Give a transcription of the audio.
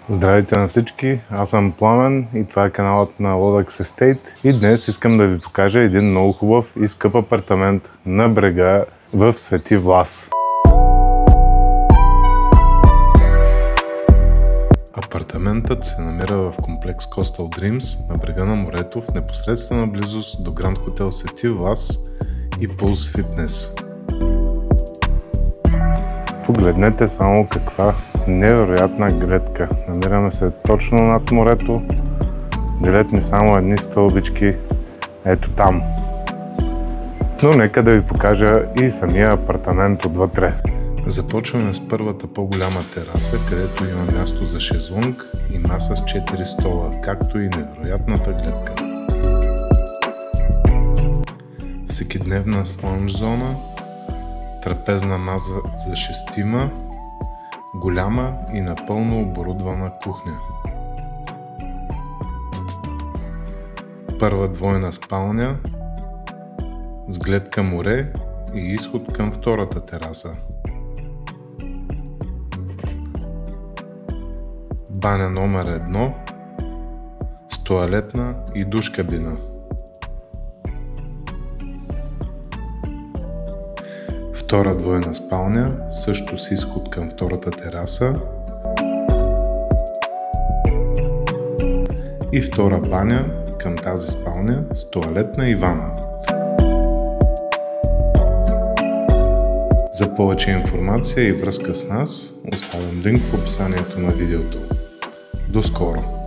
Здравейте на всички, аз съм Пламен и това е каналът на Lodux Estate и днес искам да ви покажа един много хубав и скъп апартамент на брега в Свети Влас. Апартаментът се намира в комплекс Coastal Dreams на брега на морето в непосредствена близост до Гранд Хотел Свети Влас и Pulse Fitness. Погледнете само каква невероятна гледка. Намираме се точно над морето. Делят ни само едни стълбички ето там. Но нека да ви покажа и самия апартамент отвътре. Започваме с първата по-голяма тераса, където има място за шезлонг и маса с 4 стола, както и невероятната гледка. Всекидневна слаунж зона, трапезна маза за шестима, голяма и напълно оборудвана кухня. Първа двойна спалня с гледка море и изход към втората тераса. Баня номер 1 с тоалетна и душ кабина. Втора двойна спалня, също с изход към втората тераса. И втора баня към тази спалня с тоалетна и вана. За повече информация и връзка с нас, оставям линк в описанието на видеото. До скоро!